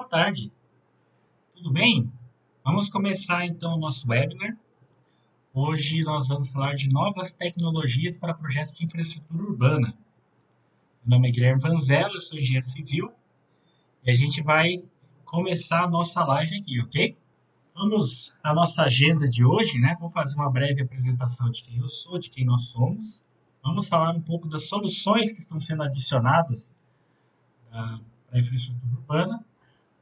tarde. Tudo bem? Vamos começar então o nosso webinar. Hoje nós vamos falar de novas tecnologias para projetos de infraestrutura urbana. Meu nome é Guilherme Vanzello, eu sou engenheiro civil e a gente vai começar a nossa live aqui, ok? Vamos à nossa agenda de hoje, né? Vou fazer uma breve apresentação de quem eu sou, de quem nós somos. Vamos falar um pouco das soluções que estão sendo adicionadas para a infraestrutura urbana.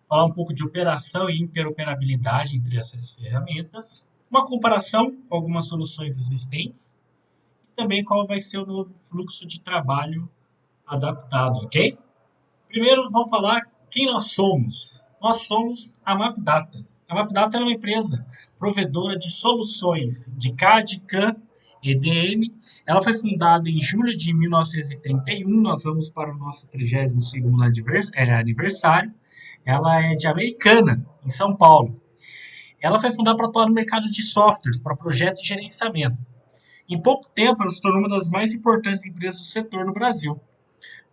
Falar um pouco de operação e interoperabilidade entre essas ferramentas, uma comparação com algumas soluções existentes e também qual vai ser o novo fluxo de trabalho adaptado, ok? Primeiro, vou falar quem nós somos. Nós somos a MapData. A MapData é uma empresa provedora de soluções de CAD, CAM, EDM. Ela foi fundada em julho de 1931. Nós vamos para o nosso 32º aniversário. Ela é de Americana, em São Paulo. Ela foi fundada para atuar no mercado de softwares, para projetos de gerenciamento. Em pouco tempo, ela se tornou uma das mais importantes empresas do setor no Brasil.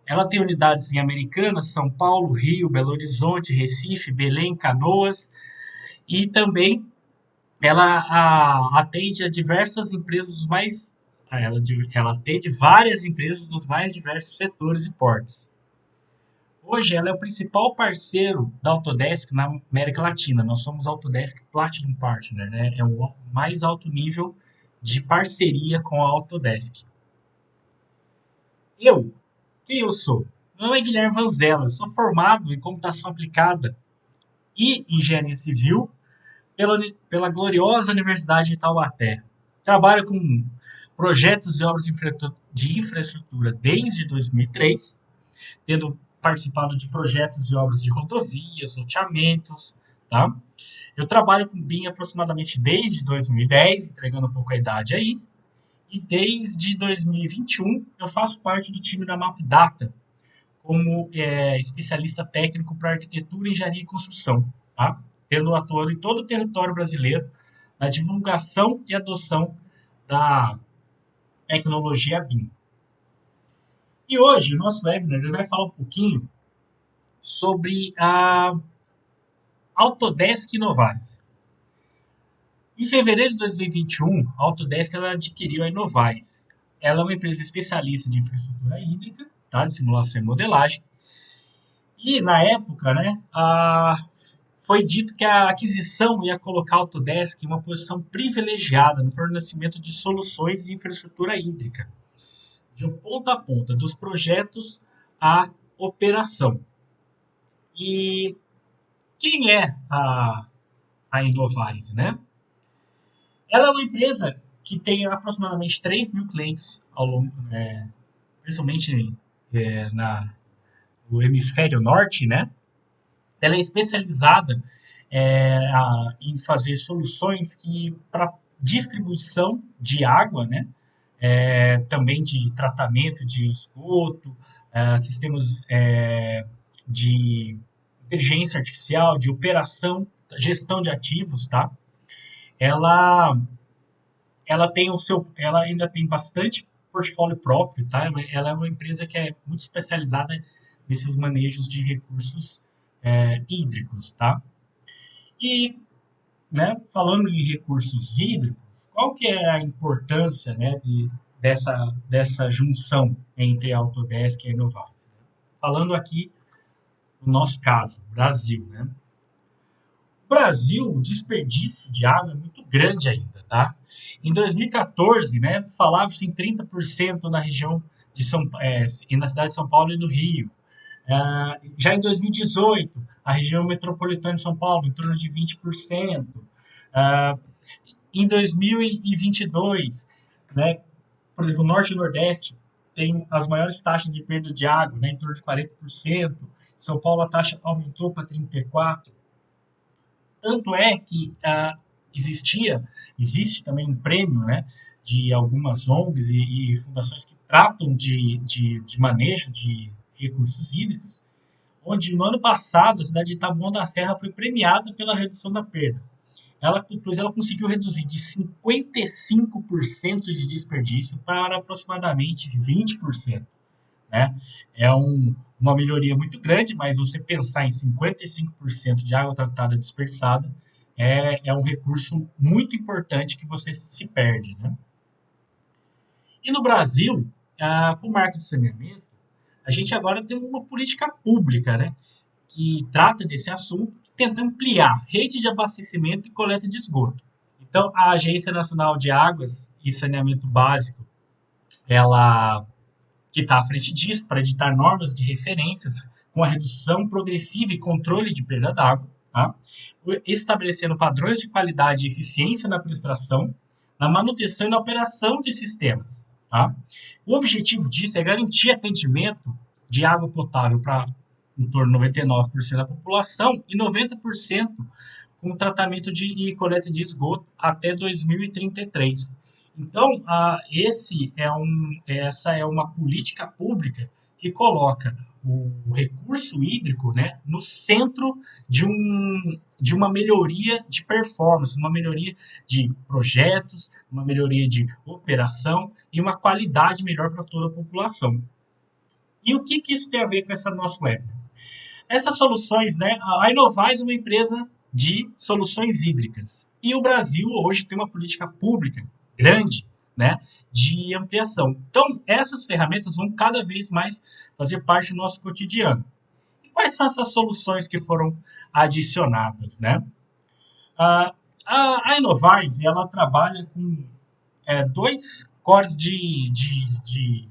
Ela tem unidades em Americana, São Paulo, Rio, Belo Horizonte, Recife, Belém, Canoas. E também ela atende a diversas empresas dos mais... Ela atende várias empresas dos mais diversos setores e portes. Hoje ela é o principal parceiro da Autodesk na América Latina. Nós somos Autodesk Platinum Partner, né? É o mais alto nível de parceria com a Autodesk. Quem eu sou? Meu nome é Guilherme Vanzello, eu sou formado em computação aplicada e engenharia civil pela gloriosa Universidade de Taubaté. Trabalho com projetos e obras de infraestrutura desde 2003, tendo participado de projetos e obras de rodovias, loteamentos, tá? Eu trabalho com BIM aproximadamente desde 2010, entregando um pouco a idade aí, e desde 2021 eu faço parte do time da MapData, como especialista técnico para arquitetura, engenharia e construção, tá? Tendo atuado em todo o território brasileiro na divulgação e adoção da tecnologia BIM. E hoje, o nosso webinar vai falar um pouquinho sobre a Autodesk Novares. Em fevereiro de 2021, a Autodesk adquiriu a Novares. Ela é uma empresa especialista de infraestrutura hídrica, tá, de simulação e modelagem. E, na época, né, foi dito que a aquisição ia colocar a Autodesk em uma posição privilegiada no fornecimento de soluções de infraestrutura hídrica, de ponta a ponta, dos projetos à operação. E quem é a Inovares, né? Ela é uma empresa que tem aproximadamente 3 mil clientes, principalmente no hemisfério norte, né? Ela é especializada em fazer soluções para distribuição de água, né? Também de tratamento de esgoto, sistemas de inteligência artificial, de operação, gestão de ativos, tá? Ela ainda tem bastante portfólio próprio, tá? Ela é uma empresa que é muito especializada nesses manejos de recursos hídricos, tá? E, né, falando em recursos hídricos, qual que é a importância, né, dessa junção entre a Autodesk e a Inovares? Falando aqui no nosso caso, Brasil, né? No Brasil, o desperdício de água é muito grande ainda, tá? Em 2014, né, falava-se em 30% na região e na cidade de São Paulo e no Rio. Já em 2018, a região metropolitana de São Paulo, em torno de 20%. Em 2022, né, por exemplo, o Norte e o Nordeste tem as maiores taxas de perda de água, né, em torno de 40%. Em São Paulo, a taxa aumentou para 34%. Tanto é que existe também um prêmio, né, de algumas ONGs e fundações que tratam de manejo de recursos hídricos, onde no ano passado a cidade de Taboão da Serra foi premiada pela redução da perda. Pois ela conseguiu reduzir de 55% de desperdício para aproximadamente 20%. né? Uma melhoria muito grande, mas você pensar em 55% de água tratada dispersada é um recurso muito importante que você se perde, né? E no Brasil, com o marco de saneamento, a gente agora tem uma política pública, né, que trata desse assunto, que tenta ampliar rede de abastecimento e coleta de esgoto. Então, a Agência Nacional de Águas e Saneamento Básico, ela que está à frente disso para editar normas de referências com a redução progressiva e controle de perda d'água, tá? Estabelecendo padrões de qualidade e eficiência na prestação, na manutenção e na operação de sistemas. Tá? O objetivo disso é garantir atendimento de água potável para em torno de 99% da população e 90% com tratamento e coleta de esgoto até 2033. Então, essa é uma política pública que coloca o recurso hídrico, né, no centro de uma melhoria de performance, uma melhoria de projetos, uma melhoria de operação e uma qualidade melhor para toda a população. E o que isso tem a ver com essa nossa web? Essas soluções, né, a Inovais é uma empresa de soluções hídricas. E o Brasil hoje tem uma política pública grande, né, de ampliação. Então, essas ferramentas vão cada vez mais fazer parte do nosso cotidiano. E quais são essas soluções que foram adicionadas, né? A Inovais, ela trabalha com dois cores de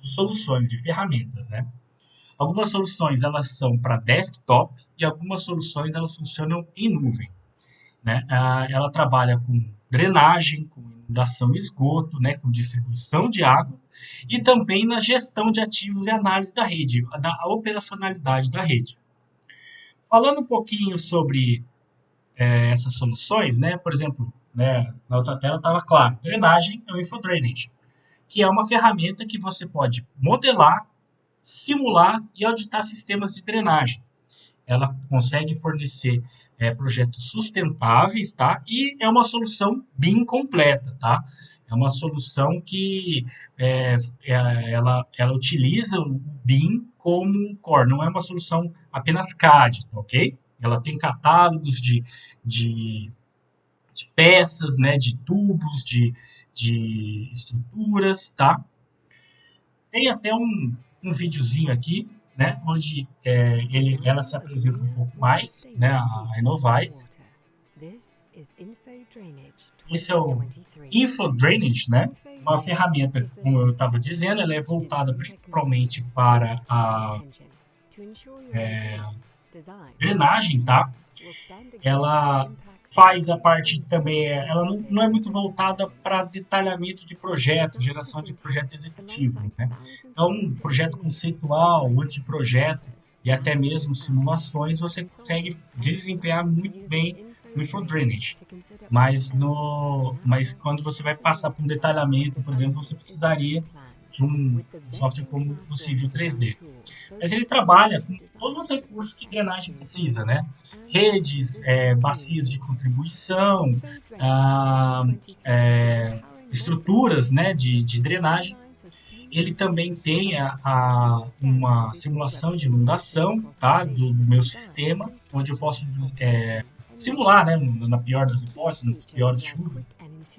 soluções, de ferramentas, né? Algumas soluções elas são para desktop e algumas soluções elas funcionam em nuvem, né? Ela trabalha com drenagem, com inundação e esgoto, né? Com distribuição de água e também na gestão de ativos e análise da rede, da operacionalidade da rede. Falando um pouquinho sobre essas soluções, né? Por exemplo, né, na outra tela estava claro, drenagem é o InfoDrainage, que é uma ferramenta que você pode modelar, simular e auditar sistemas de drenagem. Ela consegue fornecer projetos sustentáveis, tá? E é uma solução BIM completa, tá? É uma solução que ela utiliza o BIM como core, não é uma solução apenas CAD, tá, ok? Ela tem catálogos de peças, né? De tubos, de estruturas, tá? Tem até um videozinho aqui, né, onde ela se apresenta um pouco mais, né, a Inovais. Esse é o InfoDrainage, né, uma ferramenta, como eu estava dizendo, ela é voltada principalmente para a drenagem, tá? Ela faz a parte também, ela não é muito voltada para detalhamento de projeto, geração de projeto executivo, né? Então, projeto conceitual, anteprojeto e até mesmo simulações, você consegue desempenhar muito bem no InfoDrainage. Mas quando você vai passar por um detalhamento, por exemplo, você precisaria de um software como o Civil 3D. Mas ele trabalha com todos os recursos que drenagem precisa, né? Redes, bacias de contribuição, estruturas, né, de drenagem. Ele também tem uma simulação de inundação, tá, do meu sistema, onde eu posso simular, né, na pior das hipóteses, nas piores chuvas,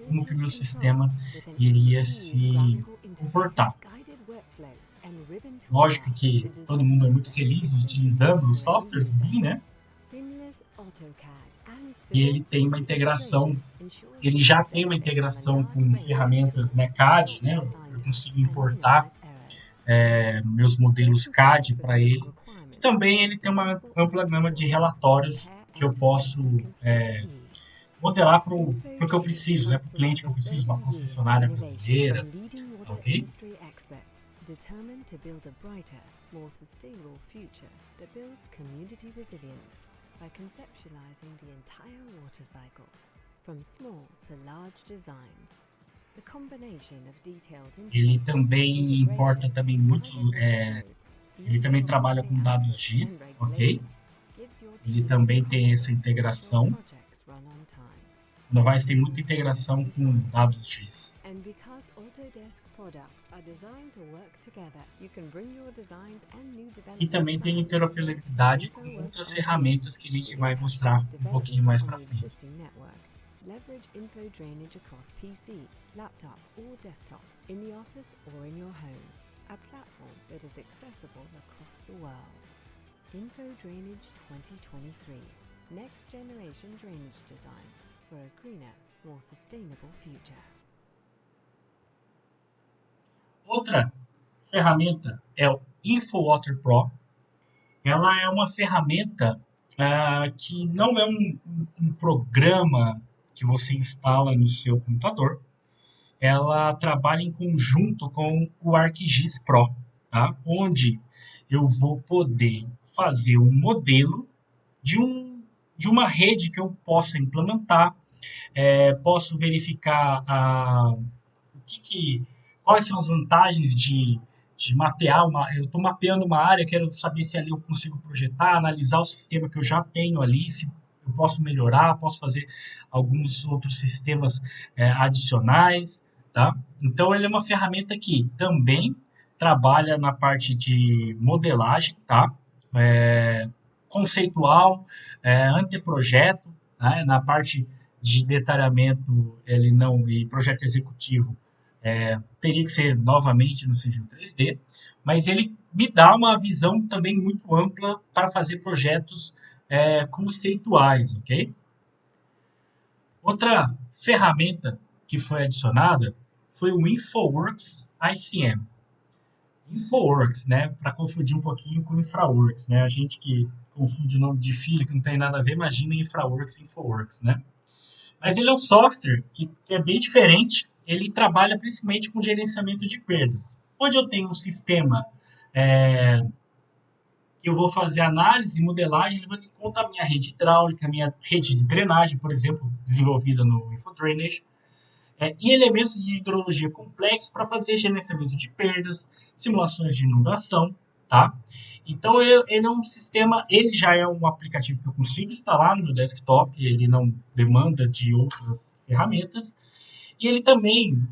como que o meu sistema iria se comportar. Lógico que todo mundo é muito feliz utilizando os softwares BIM, né? E ele tem uma integração, ele já tem uma integração com ferramentas, né, CAD, né? Eu consigo importar meus modelos CAD para ele. E também ele tem uma ampla gama de relatórios que eu posso modelar para o que eu preciso, né? Para o cliente que eu preciso, uma concessionária brasileira, ok? Determined to build a brighter, more sustainable future that builds community resilience by conceptualizing the entire water cycle, from small to large designs. The combination of detailed ele também importa também muito, ele também trabalha com dados GIS, ok? Ele também tem essa integração. Novaes tem muita integração com dados GIS. And because Autodesk products are designed to work together, you can bring your designs and new development E também tem plans interoperabilidade to com InfoWorks outras ICM. ferramentas que a gente vai mostrar um pouquinho Developments mais on para the frente. existing network. Leverage info drainage across PC, laptop or desktop, in the office or in your home. A platform that is accessible across the world. Info Drainage 2023. Next generation drainage design for a greener, more sustainable future. Outra ferramenta é o InfoWater Pro. Ela é uma ferramenta que não é um programa que você instala no seu computador. Ela trabalha em conjunto com o ArcGIS Pro, tá? Onde eu vou poder fazer um modelo de uma rede que eu possa implementar, posso verificar quais são as vantagens de mapear eu estou mapeando uma área, quero saber se ali eu consigo projetar, analisar o sistema que eu já tenho ali, se eu posso melhorar, posso fazer alguns outros sistemas adicionais, tá? Então, ele é uma ferramenta que também trabalha na parte de modelagem, tá? Conceitual, anteprojeto, né? Na parte de detalhamento e projeto executivo, teria que ser novamente no Civil 3D, mas ele me dá uma visão também muito ampla para fazer projetos conceituais, ok? Outra ferramenta que foi adicionada foi o InfoWorks ICM. InfoWorks, né, para confundir um pouquinho com InfraWorks, né? A gente que confunde o nome de filho que não tem nada a ver, imagina InfraWorks e InfoWorks, né? Mas ele é um software que é bem diferente. Ele trabalha principalmente com gerenciamento de perdas. Onde eu tenho um sistema que eu vou fazer análise e modelagem, levando em conta a minha rede hidráulica, a minha rede de drenagem, por exemplo, desenvolvida no InfoDrainage, e elementos de hidrologia complexos para fazer gerenciamento de perdas, simulações de inundação, tá? Então, ele é um sistema, ele já é um aplicativo que eu consigo instalar no meu desktop, ele não demanda de outras ferramentas, e ele também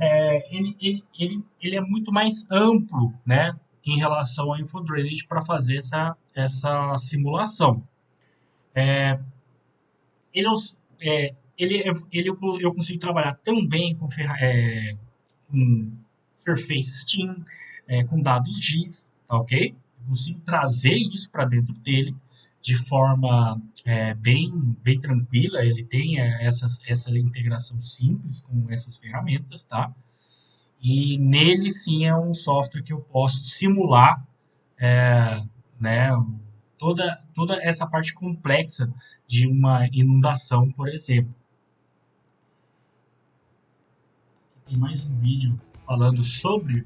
ele é muito mais amplo, né, em relação ao InfoDrainage para fazer essa simulação. Eu consigo trabalhar também com Surface Steam, com dados GIS, tá ok? Eu consigo trazer isso para dentro dele de forma bem tranquila. Ele tem essa integração simples com essas ferramentas, tá? E nele sim é um software que eu posso simular né, toda essa parte complexa de uma inundação, por exemplo. Tem mais um vídeo falando sobre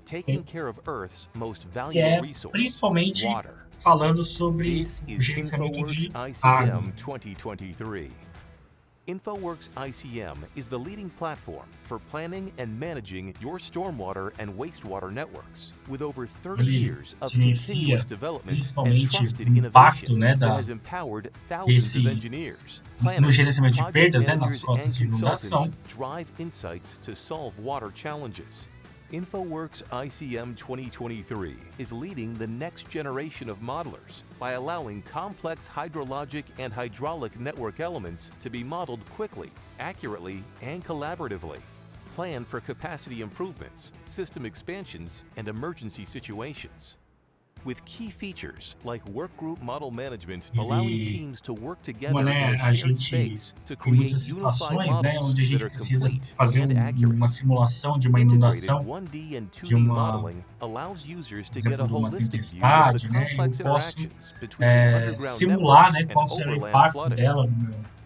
Taking care of Earth's most valuable resource, principalmente water. falando sobre This o is gerenciamento InfoWorks de água. ICM 2023. InfoWorks ICM is the leading platform for planning and managing your stormwater and wastewater networks, with over 30 Ele years of gerencia continuous development and principalmente trusted o impacto, innovation né, that has empowered thousands desse of engineers, no planners, gerenciamento de project perdas, nas managers, rotas and de inundação. consultants drive insights to solve water challenges. InfoWorks ICM 2023 is leading the next generation of modelers by allowing complex hydrologic and hydraulic network elements to be modeled quickly, accurately, and collaboratively. Plan for capacity improvements, system expansions, and emergency situations. With key features like workgroup model management allowing teams to work together in a shared space to Tem muitas create unified situações, né, models onde a that gente are precisa complete fazer and accurate. uma simulação de uma Integrated inundação, 1D and 2D de uma, modeling allows users por to get a exemplo, de uma holistic view of the tempestade, né, eu complex posso interactions between the underground simular, networks né, and qual será o overland impacto flooding. dela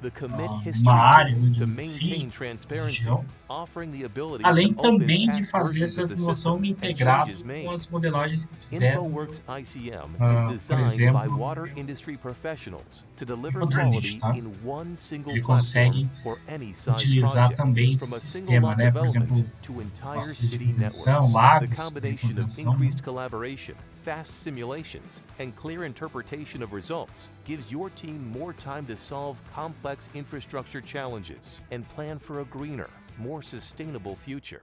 The Commit numa History área tool onde to eu maintain inicio, transparency, região, offering the ability além to open também de past fazer versions essa of the simulação system and integrado changes made. com as modelagens que fizeram InfoWorks ICM is por designed by exemplo, water industry professionals to deliver InfoDrainage, quality tá? in one single Ele platform consegue for any size utilizar project, também from esse a single sistema, lot né, por development exemplo, to entire bacias de city contenção, networks. The lagos de combination of contenção, né, increased collaboration, fast simulations and clear interpretation of results gives your team more time to solve complex infrastructure challenges and plan for a greener, more sustainable future.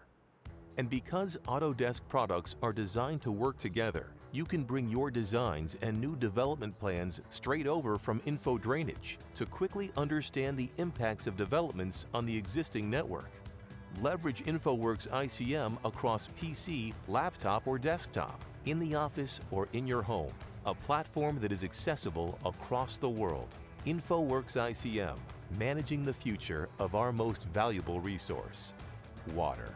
And because Autodesk products are designed to work together, you can bring your designs and new development plans straight over from InfoDrainage to quickly understand the impacts of developments on the existing network. Leverage InfoWorks ICM across PC, laptop, or desktop, in the office or in your home, a platform that is accessible across the world. InfoWorks ICM, managing the future of our most valuable resource, water.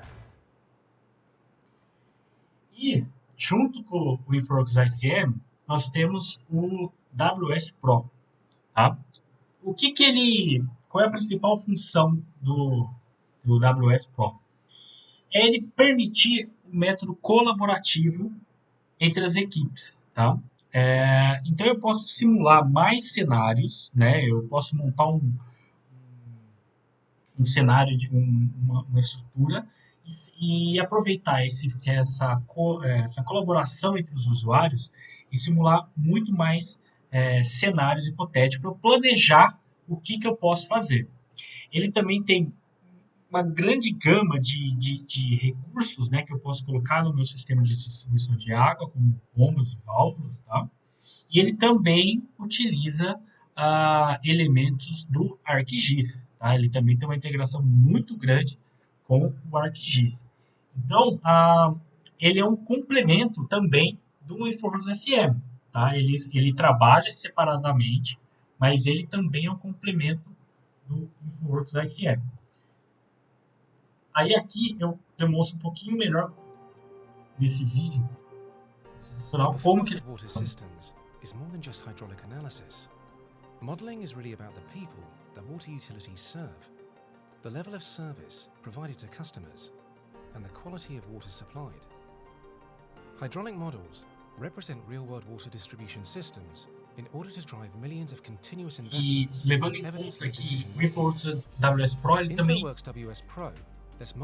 E, junto com o InfoWorks ICM, nós temos o WS Pro. Tá? Qual é a principal função do WS Pro? É ele permitir o método colaborativo entre as equipes. Tá? Então eu posso simular mais cenários, né? Eu posso montar um cenário de uma estrutura e aproveitar essa colaboração entre os usuários e simular muito mais cenários hipotéticos para eu planejar o que eu posso fazer. Ele também tem uma grande gama de recursos, né, que eu posso colocar no meu sistema de distribuição de água, como bombas e válvulas. Tá? E ele também utiliza elementos do ArcGIS. Tá? Ele também tem uma integração muito grande com o ArcGIS. Então, ele é um complemento também do InfoWorks ICM. Tá? Ele trabalha separadamente, mas ele também é um complemento do InfoWorks ICM. Aí aqui eu demonstro um pouquinho melhor nesse vídeo como que water systems is more than just hydraulic analysis. Modeling is really about the people that water utilities serve, the level of service provided to customers, and the quality of water supplied. Hydraulic models represent real-world water distribution systems in order to drive millions of continuous investments. E levando em conta que o InfoWorks WS Pro,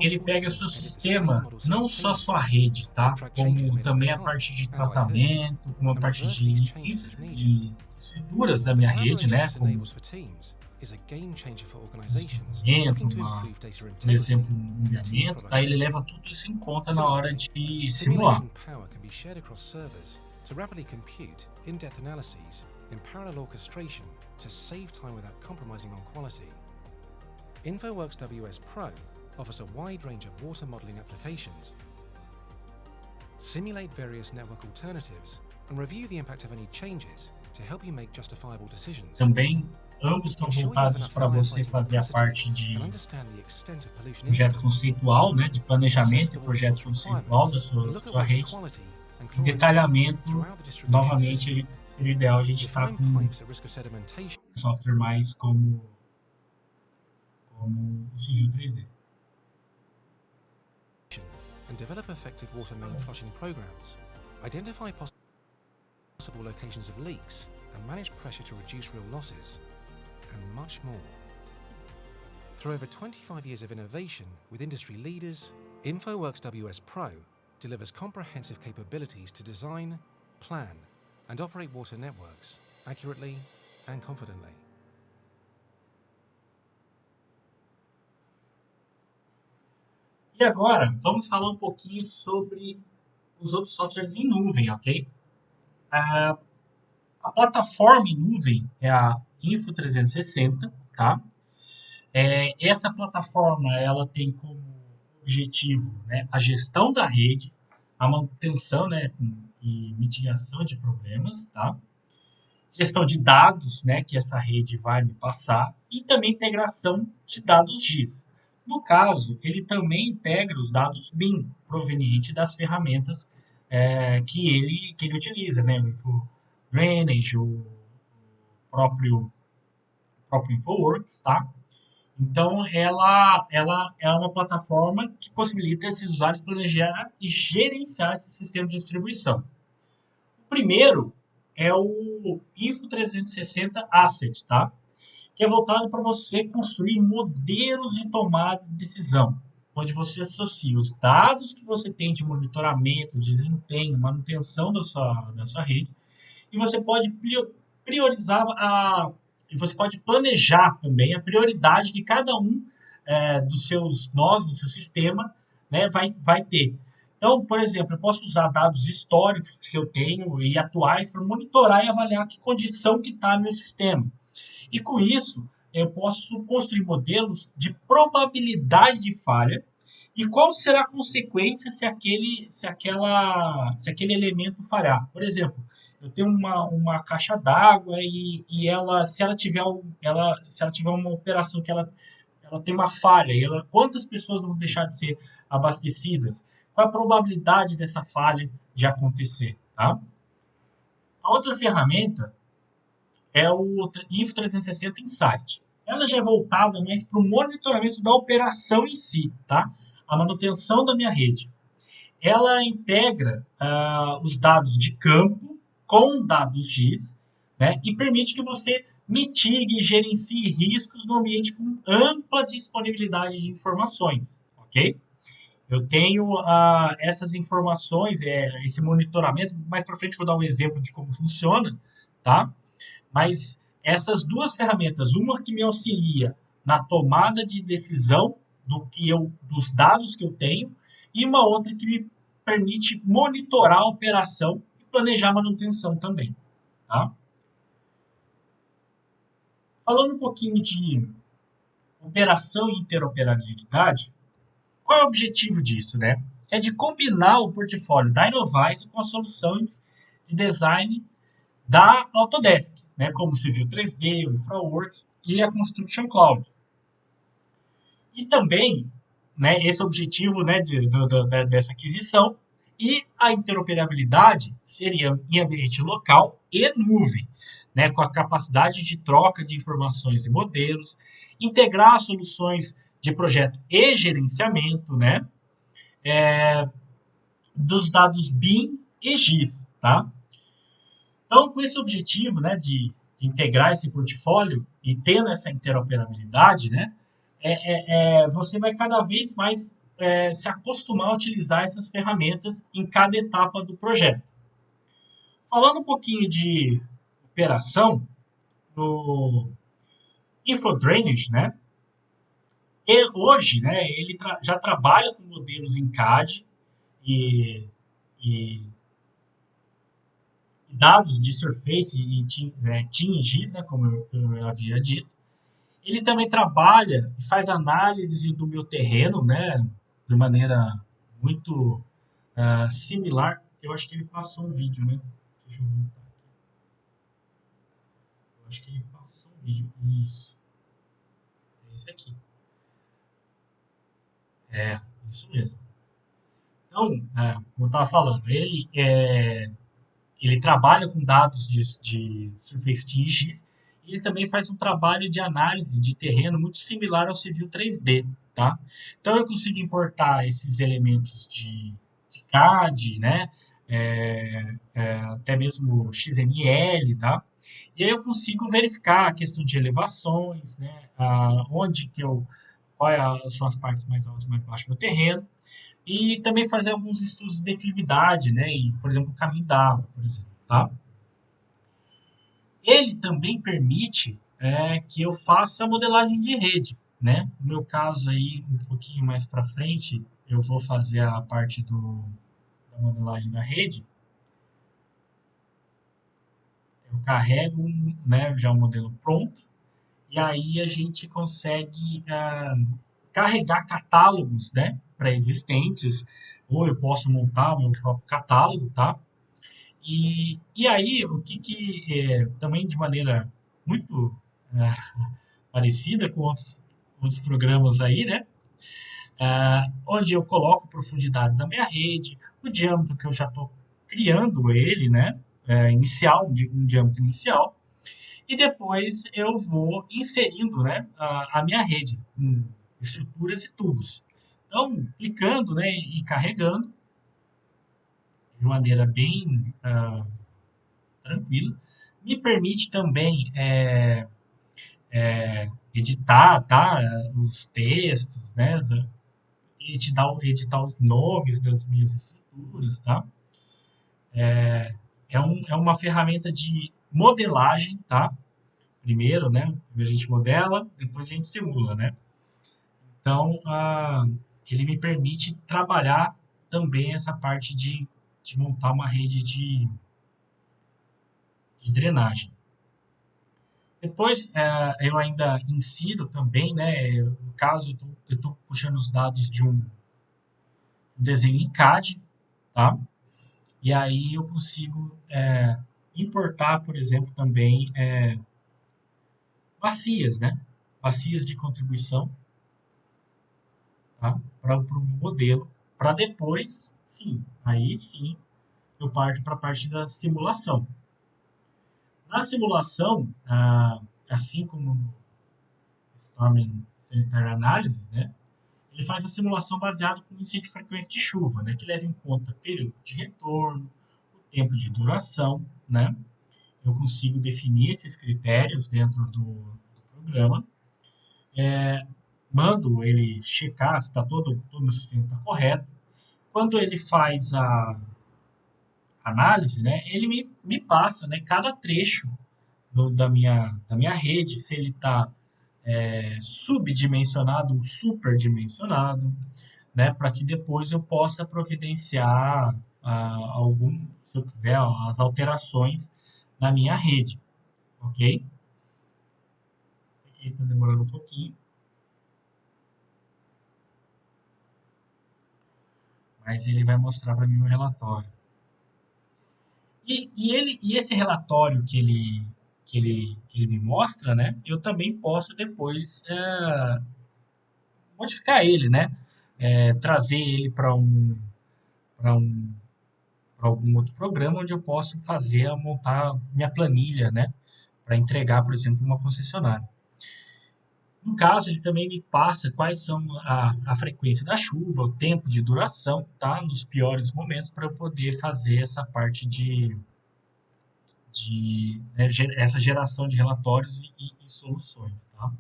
ele pega o seu sistema, não só a sua rede, tá? Como também a parte de tratamento, como a parte de estruturas da minha rede, né? Como por exemplo, um enviamento, tá? Ele leva tudo isso em conta na hora de simular. To rapidly compute in-depth analyses in parallel orchestration to save time without compromising on quality. InfoWorks WS Pro offers a wide range of water modeling applications. Simulate various network alternatives and review the impact of any changes to help you make justifiable decisions. Também ambos são voltados para você fazer a parte de projeto conceitual, né, de planejamento e projeto conceitual da sua rede. Em detalhamento, novamente, seria ideal a gente estar com um software mais como o Sigil 3D. And develop effective water main flushing programs, identify possible locations of leaks, and manage pressure to reduce real losses, and much more. Through over 25 years of innovation with industry leaders, InfoWorks WS Pro delivers comprehensive capabilities to design, plan, and operate water networks accurately and confidently. E agora, vamos falar um pouquinho sobre os outros softwares em nuvem, ok? A plataforma em nuvem é a Info360, tá? Essa plataforma, ela tem como objetivo, né, a gestão da rede, a manutenção, né, e mitigação de problemas, tá? Gestão de dados, né, que essa rede vai me passar, e também integração de dados GIS. No caso, ele também integra os dados BIM, provenientes das ferramentas que ele utiliza, né, o InfoDrainage, o próprio InfoWorks, tá? Então, ela é uma plataforma que possibilita esses usuários planejar e gerenciar esse sistema de distribuição. O primeiro é o Info360 Asset, tá? Que é voltado para você construir modelos de tomada de decisão. onde você associa os dados que você tem de monitoramento, desempenho, manutenção da sua rede, e você pode priorizar e você pode planejar também a prioridade que cada um dos seus nós, do seu sistema, né, vai ter. Então, por exemplo, eu posso usar dados históricos que eu tenho e atuais para monitorar e avaliar que condição que está no meu sistema. E com isso, eu posso construir modelos de probabilidade de falha e qual será a consequência se aquele elemento falhar. Por exemplo, eu tenho uma caixa d'água e ela, se ela tiver uma operação que ela tem uma falha, quantas pessoas vão deixar de ser abastecidas? Qual a probabilidade dessa falha de acontecer? Tá? A outra ferramenta é o Info 360 Insight. Ela já é voltada mais para o monitoramento da operação em si, tá? A manutenção da minha rede. Ela integra os dados de campo com dados GIS, né? E permite que você mitigue e gerencie riscos no ambiente com ampla disponibilidade de informações, ok? Eu tenho essas informações, esse monitoramento, mais para frente vou dar um exemplo de como funciona, tá? Mas essas duas ferramentas, uma que me auxilia na tomada de decisão dos dados que eu tenho, e uma outra que me permite monitorar a operação e planejar a manutenção também, tá? Falando um pouquinho de operação e interoperabilidade, qual é o objetivo disso, né? É de combinar o portfólio da Innovyze com as soluções de design da Autodesk, né? Como o Civil 3D, o InfraWorks e a Construction Cloud. E também, né, esse objetivo, né, dessa aquisição e a interoperabilidade seria em ambiente local e nuvem, né, com a capacidade de troca de informações e modelos, integrar soluções de projeto e gerenciamento, né, dos dados BIM e GIS, tá? Então, com esse objetivo, né, de integrar esse portfólio e tendo essa interoperabilidade, né, você vai cada vez mais se acostumar a utilizar essas ferramentas em cada etapa do projeto. Falando um pouquinho de operação, no InfoDrainage, né, hoje, né, ele já trabalha com modelos em CAD e dados de Surface e TIM e GIS, né, como eu havia dito. Ele também trabalha e faz análise do meu terreno, né, de maneira muito similar. Eu acho que ele passou um vídeo, né? Deixa eu voltar aqui. Eu acho que ele passou um vídeo. Isso. É esse aqui. Isso mesmo. Então, como eu estava falando, ele trabalha com dados de Surface TIM e GIS. E ele também faz um trabalho de análise de terreno muito similar ao Civil 3D, tá? Então, eu consigo importar esses elementos de CAD, né? Até mesmo XML, tá? E aí eu consigo verificar a questão de elevações, né? Quais são as partes mais altas e mais baixas do terreno. E também fazer alguns estudos de declividade, né? E, por exemplo, o caminho d'água, por exemplo, tá? Ele também permite que eu faça a modelagem de rede, né? No meu caso aí, um pouquinho mais para frente, eu vou fazer a parte da modelagem da rede. Eu carrego, né, já um modelo pronto, e aí a gente consegue carregar catálogos, né, pré-existentes, ou eu posso montar o meu próprio catálogo, tá? E aí, o que também de maneira muito parecida com outros programas aí, né? Onde eu coloco profundidade da minha rede, o diâmetro que eu já estou criando ele, né? Um diâmetro inicial, e depois eu vou inserindo, né, a minha rede com estruturas e tubos. Então, clicando, né, e carregando, de maneira bem tranquila, me permite também editar, tá, os textos, né, editar os nomes das minhas estruturas, tá? É uma ferramenta de modelagem, tá? Primeiro, né? Primeiro a gente modela, depois a gente simula, né? Então, ele me permite trabalhar também essa parte de montar uma rede de drenagem. Depois, eu ainda insiro também, né? No caso, eu estou puxando os dados de um desenho em CAD, tá? E aí eu consigo importar, por exemplo, também bacias, né? Bacias de contribuição, tá? Para o modelo, para depois, sim, aí sim, eu parto para a parte da simulação. Na simulação, assim como no Storm Sanitary Analysis, né? Ele faz a simulação baseada no índice de frequência de chuva, né? Que leva em conta período de retorno, o tempo de duração, né? Eu consigo definir esses critérios dentro do programa. Mando ele checar se todo o meu sistema está correto. Quando ele faz a análise, né, ele me passa, né, cada trecho da minha rede, se ele está subdimensionado ou superdimensionado, né, para que depois eu possa providenciar se eu quiser, as alterações na minha rede, ok? Aqui está demorando um pouquinho. Mas ele vai mostrar para mim o relatório. E esse relatório que ele me mostra, né? Eu também posso depois modificar ele, né? Trazer ele para algum outro programa onde eu posso montar minha planilha, né? Para entregar, por exemplo, uma concessionária. No caso, ele também me passa quais são a frequência da chuva, o tempo de duração, tá? Nos piores momentos, para eu poder fazer essa parte essa geração de relatórios e soluções, tá?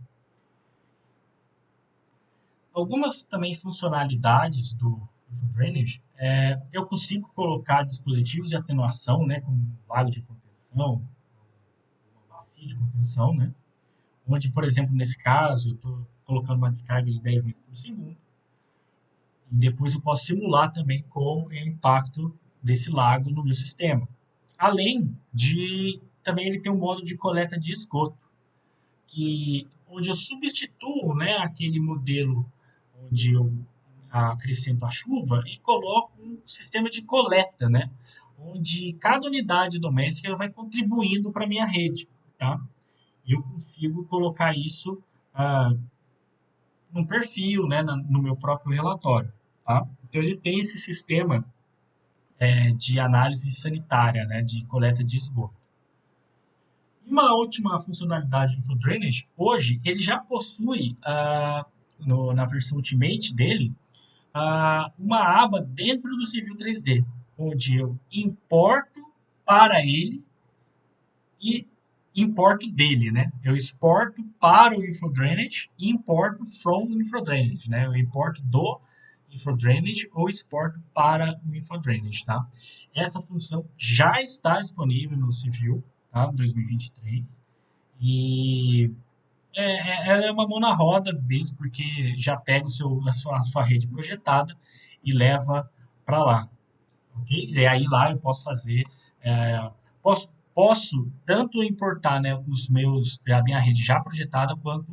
Algumas também funcionalidades do InfoDrainage, eu consigo colocar dispositivos de atenuação, né? Como um lago de contenção, uma bacia de contenção, né? Onde, por exemplo, nesse caso, eu estou colocando uma descarga de 10 litros por segundo. E depois eu posso simular também com o impacto desse lago no meu sistema. Além de, também ele tem um modo de coleta de esgoto, onde eu substituo, né, aquele modelo onde eu acrescento a chuva e coloco um sistema de coleta, né, onde cada unidade doméstica ela vai contribuindo para a minha rede, tá? Eu consigo colocar isso num perfil, né, no meu próprio relatório. Tá? Então, ele tem esse sistema de análise sanitária, né, de coleta de esgoto. E uma última funcionalidade do InfoDrainage, hoje, ele já possui, na versão Ultimate dele, uma aba dentro do Civil 3D, onde eu importo para ele e importo dele, né? Eu exporto para o InfoDrainage e importo from o InfoDrainage, né? Eu importo do InfoDrainage ou exporto para o InfoDrainage, tá? Essa função já está disponível no Civil, tá? 2023. E ela é uma mão na roda mesmo, porque já pega a sua rede projetada e leva para lá, ok? E aí lá eu posso fazer, posso tanto importar, né, a minha rede já projetada, quanto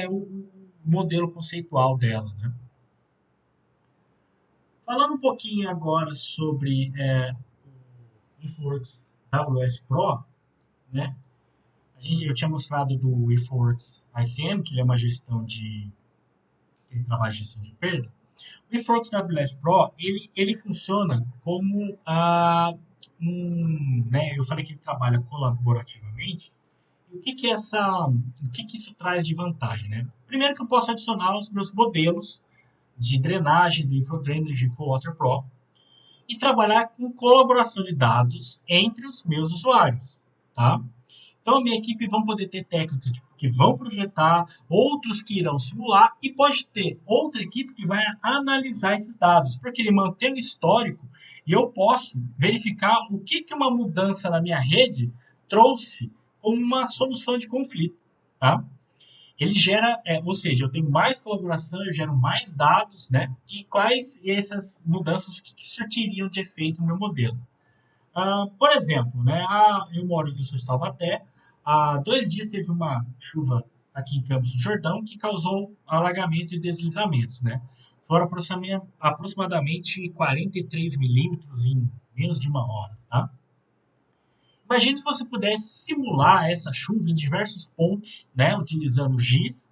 o modelo conceitual dela, né? Falando um pouquinho agora sobre o InfoWorks WS Pro, né? Eu tinha mostrado do InfoWorks ICM, que ele é uma gestão ele trabalha em gestão de perda. O InfoWorks WS Pro, ele funciona como né, eu falei que ele trabalha colaborativamente. E o que isso traz de vantagem, né? Primeiro que eu posso adicionar os meus modelos de drenagem do InfoDrainage e InfoWater Pro e trabalhar com colaboração de dados entre os meus usuários, tá? Então, a minha equipe vão poder ter técnicos que vão projetar, outros que irão simular, e pode ter outra equipe que vai analisar esses dados, porque ele mantém o histórico e eu posso verificar o que uma mudança na minha rede trouxe como uma solução de conflito. Tá? Ele gera, ou seja, eu tenho mais colaboração, eu gero mais dados, né? E quais essas mudanças que surtiriam de efeito no meu modelo. Por exemplo, né, eu sou de Taubaté. Há 2 dias teve uma chuva aqui em Campos do Jordão que causou alagamento e deslizamentos. Né? Foram aproximadamente 43 milímetros em menos de 1 hora. Tá? Imagine se você pudesse simular essa chuva em diversos pontos, né, utilizando GIS.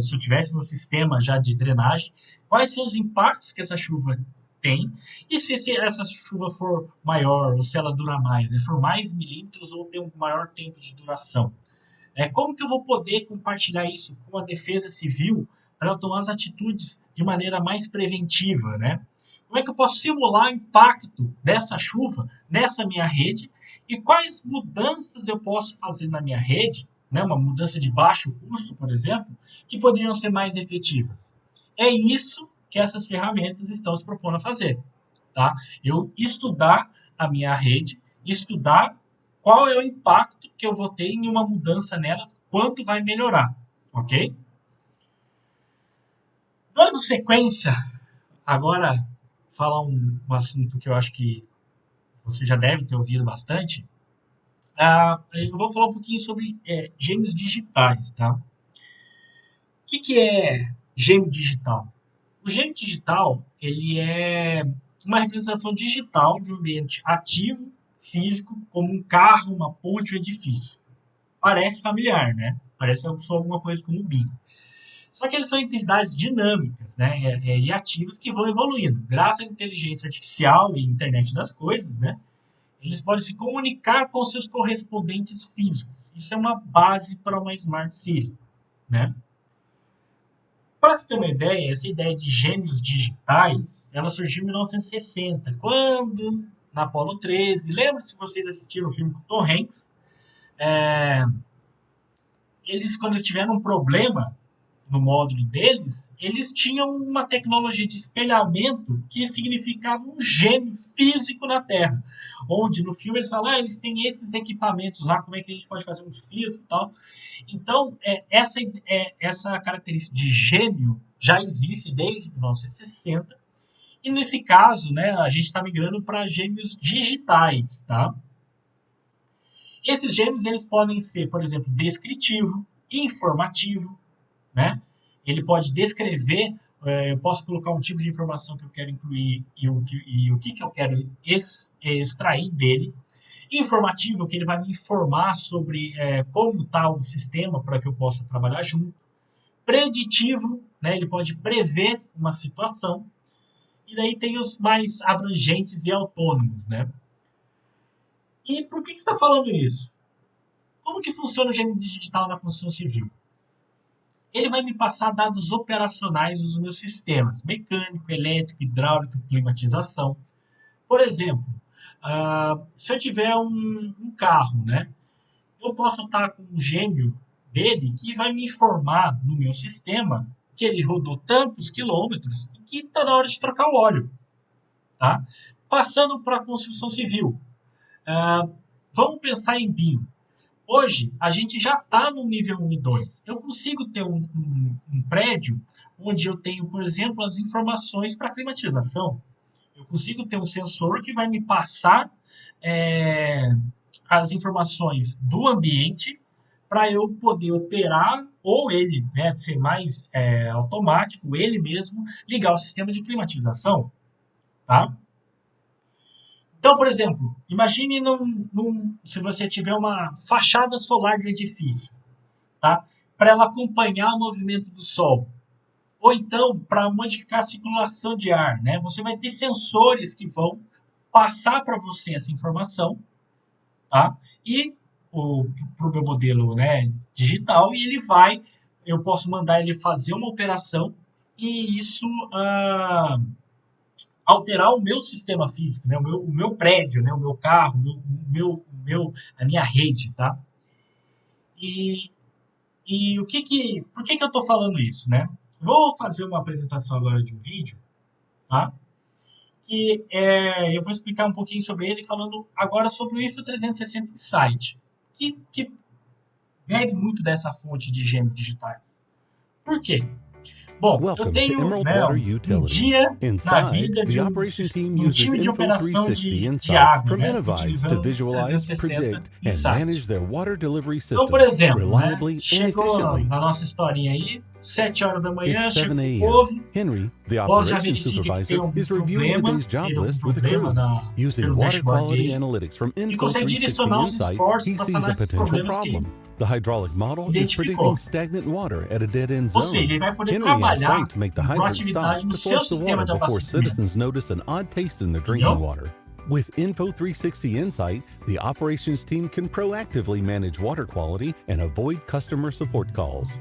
Se eu tivesse um sistema já de drenagem, quais são os impactos que essa chuva tem, e se essa chuva for maior, ou se ela dura mais, né, for mais milímetros ou ter um maior tempo de duração. Como que eu vou poder compartilhar isso com a defesa civil para tomar as atitudes de maneira mais preventiva, né? Como é que eu posso simular o impacto dessa chuva nessa minha rede e quais mudanças eu posso fazer na minha rede, né, uma mudança de baixo custo, por exemplo, que poderiam ser mais efetivas. É isso que essas ferramentas estão se propondo a fazer. Tá? Eu estudar a minha rede, estudar qual é o impacto que eu vou ter em uma mudança nela, quanto vai melhorar. Ok? Dando sequência, agora falar um assunto que eu acho que você já deve ter ouvido bastante. Eu vou falar um pouquinho sobre gêmeos digitais. Tá? O que é gêmeo digital? O gêmeo digital ele é uma representação digital de um ambiente ativo, físico, como um carro, uma ponte ou edifício. Parece familiar, né? Parece só alguma coisa como o BIM. Só que eles são entidades dinâmicas, né? E ativas que vão evoluindo. Graças à inteligência artificial e internet das coisas, né? Eles podem se comunicar com seus correspondentes físicos. Isso é uma base para uma Smart City, né? Para você ter uma ideia, essa ideia de gêmeos digitais, ela surgiu em 1960, quando, na Apollo 13, lembra se vocês assistiram o filme com Tom Hanks, quando eles tiveram um problema no módulo deles, eles tinham uma tecnologia de espelhamento que significava um gêmeo físico na Terra. Onde no filme eles falam, eles têm esses equipamentos lá, como é que a gente pode fazer um filtro e tal. Então, essa característica de gêmeo já existe desde 1960. E nesse caso, né, a gente está migrando para gêmeos digitais. Tá? Esses gêmeos eles podem ser, por exemplo, descritivo, informativo, né? Ele pode descrever, eu posso colocar um tipo de informação que eu quero incluir e o que eu quero extrair dele. Informativo, que ele vai me informar sobre como está o sistema para que eu possa trabalhar junto. Preditivo, né? Ele pode prever uma situação. E daí tem os mais abrangentes e autônomos, né? E por que você está falando isso? Como que funciona o gêmeo digital na construção civil? Ele vai me passar dados operacionais dos meus sistemas, mecânico, elétrico, hidráulico, climatização. Por exemplo, se eu tiver um carro, né, eu posso estar com um gêmeo dele que vai me informar no meu sistema que ele rodou tantos quilômetros e que está na hora de trocar o óleo. Tá? Passando para a construção civil. Vamos pensar em BIM. Hoje, a gente já está no nível 1 e 2. Eu consigo ter um prédio onde eu tenho, por exemplo, as informações para climatização. Eu consigo ter um sensor que vai me passar as informações do ambiente para eu poder operar, ou ele, né, ser mais automático, ele mesmo ligar o sistema de climatização. Tá? Então, por exemplo, imagine se você tiver uma fachada solar de edifício, tá? Para ela acompanhar o movimento do sol. Ou então, para modificar a circulação de ar, né? Você vai ter sensores que vão passar para você essa informação, tá? E para o meu modelo, né, digital, e eu posso mandar ele fazer uma operação e isso alterar o meu sistema físico, né? o meu prédio, né? O meu carro, a minha rede. Tá? E por que eu estou falando isso, né? Vou fazer uma apresentação agora de um vídeo, tá? Que eu vou explicar um pouquinho sobre ele, falando agora sobre o ISO 360 Insight, que bebe muito dessa fonte de gêmeos digitais. Por quê? Bom, eu tenho um dia na vida de um time de operação de água, né, utilizando o 360 Insight. Então, por exemplo, né, chegou na nossa historinha aí, 7 horas da manhã, chega o povo, o boss já verifica que tem algum problema pelo dashboard dele e consegue direcionar os esforços para sanar esses problemas que ele identificou. Ou seja, ele vai poder trabalhar com proatividade no seu sistema de abastecimento. Entendeu? With Info360 Insight, the operations team can proactively manage water quality and avoid customer support calls.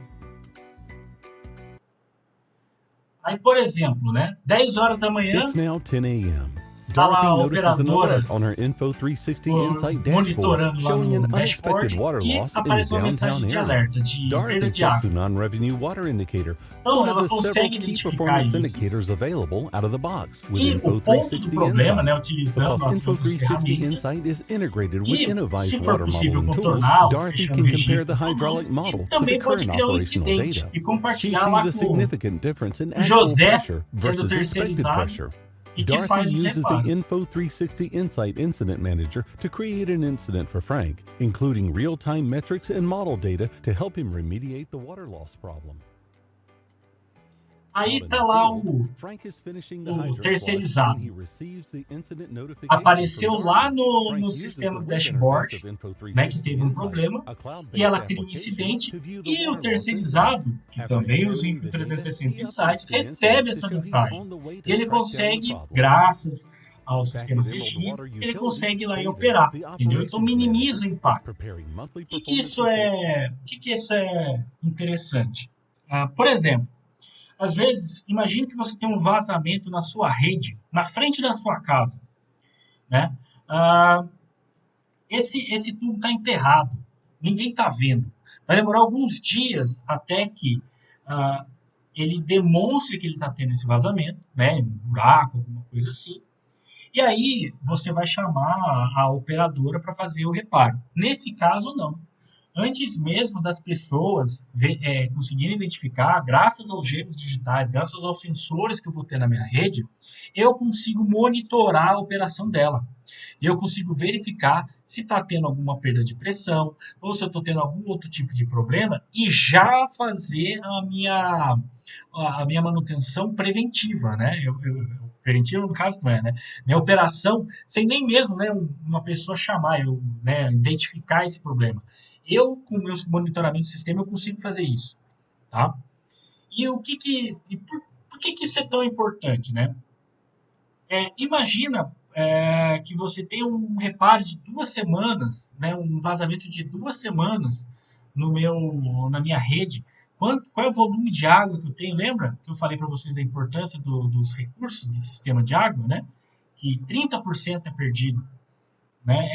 Aí, por exemplo, né, 10 horas da manhã, It's now 10 a.m. tá lá a Dorothy notices an operadora alert on her Info360 Insight dashboard monitorando lá showing an no unexpected dashboard water e loss in the aparece uma mensagem downtown de area. alerta de perda Dorothy de checks água. the non-revenue water indicator, Então, one ela of the several consegue key identificar performance isso. indicators available out of the box with E o ponto do Info360 problema, né, Insight. utilizando Because as outras Info360 ferramentas, Insight is integrated with e, se Innovy's for water possível modeling tools, contorná-lo, Dorothy fechando can compare the registros ou não, hydraulic model e to the também pode current criar um operational incidente data. e She compartilhar lá sees a com significant difference in o actual José, pressure que é do versus expected terceirizado, pressure. e que faz Dorothy os uses the reparos. Info360 Insight Incident Manager to create an incident for Frank, including real-time metrics and model data to help him remediate the water loss problem. Aí tá lá o terceirizado. Apareceu lá no sistema do dashboard, né, que teve um problema, e ela cria um incidente, e o terceirizado, que também usa o Info360 Insight, recebe essa mensagem. E ele consegue, graças ao sistema CX, ele consegue ir lá e operar, entendeu? Então minimiza o impacto. Por que isso é interessante? Por exemplo, às vezes, imagine que você tem um vazamento na sua rede, na frente da sua casa, né? Esse tubo está enterrado, ninguém está vendo. Vai demorar alguns dias até que ele demonstre que ele está tendo esse vazamento, né? Um buraco, alguma coisa assim. E aí você vai chamar a operadora para fazer o reparo. Nesse caso, não. Antes mesmo das pessoas conseguirem identificar, graças aos gêmeos digitais, graças aos sensores que eu vou ter na minha rede, eu consigo monitorar a operação dela. Eu consigo verificar se está tendo alguma perda de pressão, ou se eu estou tendo algum outro tipo de problema, e já fazer a minha manutenção preventiva, né? Preventiva no caso não é, né? Minha operação, sem nem mesmo, né, uma pessoa chamar, né, identificar esse problema. Eu, com o meu monitoramento do sistema, eu consigo fazer isso, tá? E por que isso é tão importante, né? Imagina que você tem um reparo de 2 semanas, né, um vazamento de 2 semanas na minha rede. Qual é o volume de água que eu tenho? Lembra que eu falei para vocês da importância dos recursos do sistema de água, né? Que 30% é perdido, né?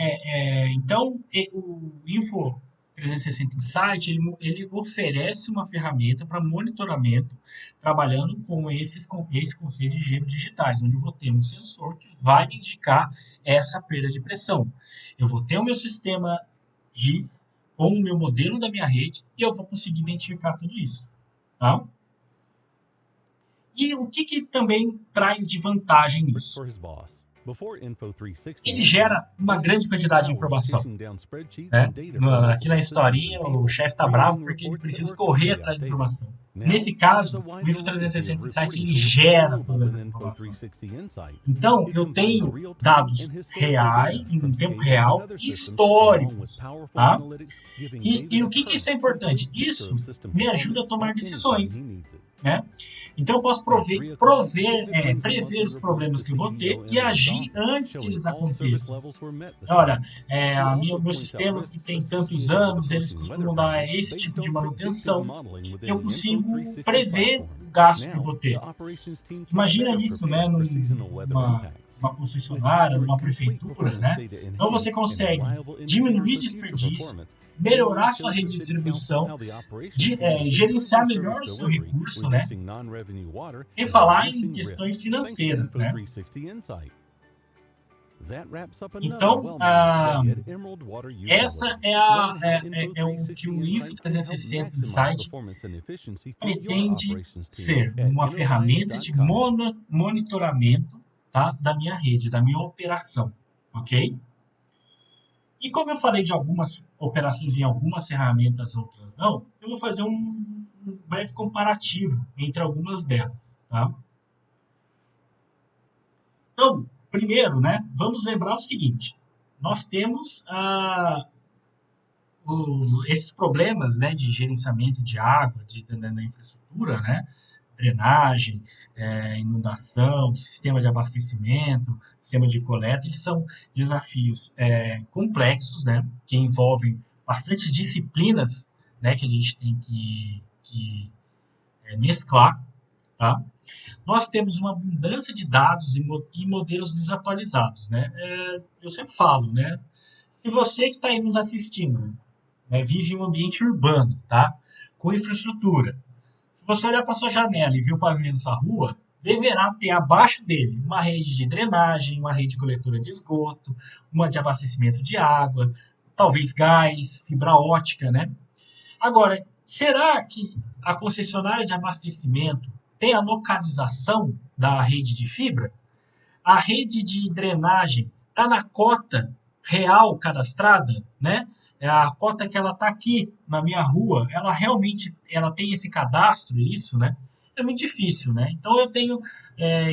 Então, o Info360 Insight, ele oferece uma ferramenta para monitoramento, trabalhando com esse conceito de gêmeos digitais, onde eu vou ter um sensor que vai me indicar essa perda de pressão. Eu vou ter o meu sistema GIS com o meu modelo da minha rede e eu vou conseguir identificar tudo isso, tá? E o que também traz de vantagem nisso? Ele gera uma grande quantidade de informação, né? Aqui na historinha, o chefe está bravo porque ele precisa correr atrás de informação. Nesse caso, o Info360 Insight ele gera todas as informações. Então, eu tenho dados reais, em tempo real, históricos. Tá? E o que isso é importante? Isso me ajuda a tomar decisões. Né? Então eu posso prever os problemas que eu vou ter e agir antes que eles aconteçam. Olha, meus sistemas que têm tantos anos, eles costumam dar esse tipo de manutenção. Eu consigo prever o gasto que eu vou ter. Imagina isso, né, numa uma concessionária, numa prefeitura, né? Então você consegue diminuir desperdício, melhorar sua rede de distribuição, gerenciar melhor o seu recurso, né? E falar em questões financeiras, né? Então, essa é o que o Info 360 Insight pretende ser uma ferramenta de monitoramento, tá, da minha rede, da minha operação, ok? E como eu falei de algumas operações em algumas ferramentas, outras não, eu vou fazer um breve comparativo entre algumas delas, tá? Então, primeiro, né, vamos lembrar o seguinte: nós temos esses problemas, né, de gerenciamento de água, na infraestrutura, né, drenagem, inundação, sistema de abastecimento, sistema de coleta. Eles são desafios complexos, né, que envolvem bastante disciplinas, né, que a gente tem que mesclar, tá? Nós temos uma abundância de dados e modelos desatualizados, né? Eu sempre falo, né? Se você que está aí nos assistindo, né, vive em um ambiente urbano, tá? Com infraestrutura, se você olhar para sua janela e ver o pavimento da sua rua, deverá ter abaixo dele uma rede de drenagem, uma rede de coletora de esgoto, uma de abastecimento de água, talvez gás, fibra ótica, né? Agora, será que a concessionária de abastecimento tem a localização da rede de fibra? A rede de drenagem está na cota real cadastrada, né? A cota que ela está aqui na minha rua, ela realmente tem esse cadastro, isso, né? É muito difícil, né? Então eu tenho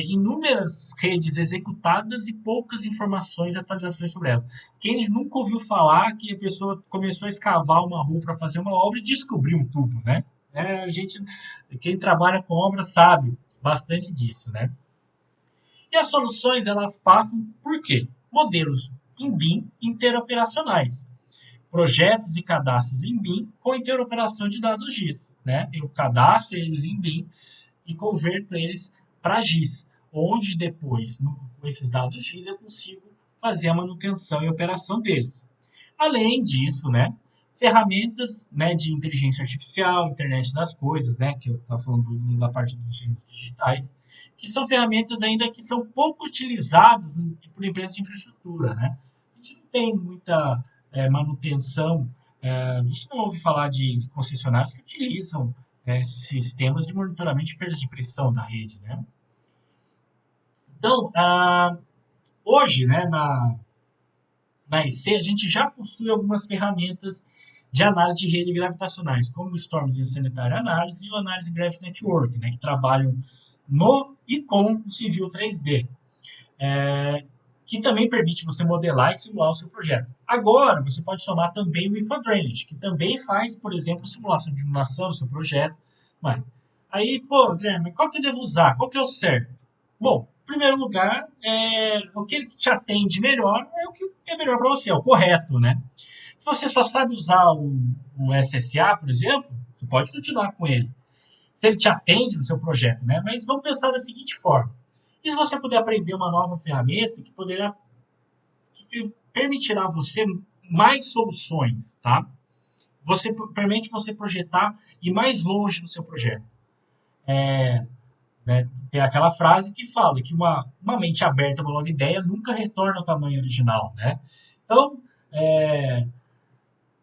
inúmeras redes executadas e poucas informações e atualizações sobre ela. Quem nunca ouviu falar que a pessoa começou a escavar uma rua para fazer uma obra e descobriu um tubo, né? Quem trabalha com obra sabe bastante disso, né? E as soluções, elas passam por quê? Modelos em BIM interoperacionais. Projetos e cadastros em BIM com interoperação de dados GIS, né? Eu cadastro eles em BIM e converto eles para GIS, onde depois, com esses dados GIS, eu consigo fazer a manutenção e operação deles. Além disso, né, ferramentas, né, de inteligência artificial, internet das coisas, né, que eu estava falando da parte dos digitais, que são ferramentas ainda que são pouco utilizadas por empresas de infraestrutura, né? A gente não tem muita manutenção, você não ouve falar de concessionários que utilizam sistemas de monitoramento de perda de pressão da rede, né? Então, hoje, né, na EC, a gente já possui algumas ferramentas de análise de rede gravitacionais, como o Storms and Sanitary Analysis e o Analysis Graph Network, né, que trabalham no e com o Civil 3D, que também permite você modelar e simular o seu projeto. Agora, você pode somar também o InfoDrainage, que também faz, por exemplo, simulação de inundação do seu projeto. Mas, aí, André, mas qual que eu devo usar? Qual que é o certo? Bom, em primeiro lugar, o que te atende melhor é o que é melhor para você, é o correto, né? Se você só sabe usar o SSA, por exemplo, você pode continuar com ele. Se ele te atende no seu projeto, né? Mas vamos pensar da seguinte forma. E se você puder aprender uma nova ferramenta que permitirá a você mais soluções, tá? Permite você projetar e ir mais longe no seu projeto. Né, tem aquela frase que fala que uma mente aberta a uma nova ideia nunca retorna ao tamanho original, né? Então,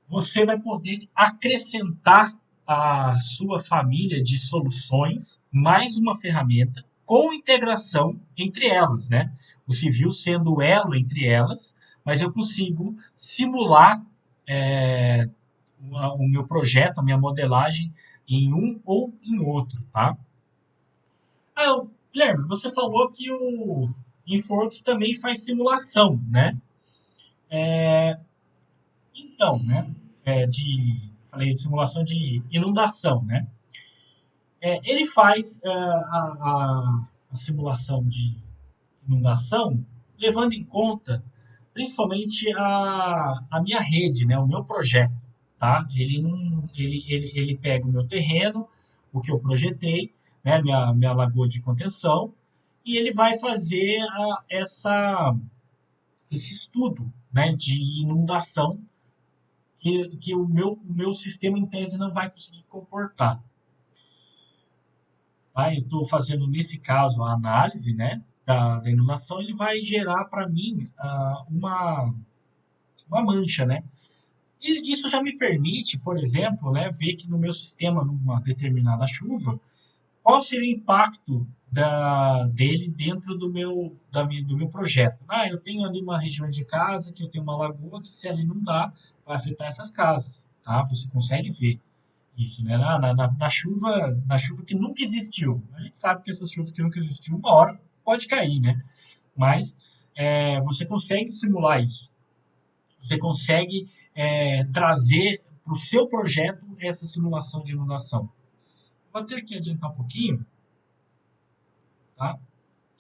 você vai poder acrescentar à sua família de soluções mais uma ferramenta com integração entre elas, né? O Civil sendo o elo entre elas, mas eu consigo simular o meu projeto, a minha modelagem em um ou em outro, tá? Guilherme, você falou que o InfoWorks também faz simulação, né? Então, né? Falei de simulação de inundação, né? Ele faz a simulação de inundação levando em conta principalmente a minha rede, né? O meu projeto, tá? Ele pega o meu terreno, o que eu projetei, né, minha lagoa de contenção, e ele vai fazer esse estudo, né, de inundação que o meu sistema, em tese, não vai conseguir comportar. Tá? Eu estou fazendo, nesse caso, a análise, né, da inundação, ele vai gerar para mim uma mancha, né? E isso já me permite, por exemplo, né, ver que no meu sistema, numa determinada chuva, qual seria o impacto dele dentro do meu projeto. Eu tenho ali uma região de casa, que eu tenho uma lagoa, que se ela inundar, vai afetar essas casas. Tá? Você consegue ver isso, né? Na chuva que nunca existiu. A gente sabe que essas chuvas que nunca existiu, uma hora pode cair, né? Mas você consegue simular isso. Você consegue trazer para o seu projeto essa simulação de inundação. Vou até aqui adiantar um pouquinho. Tá?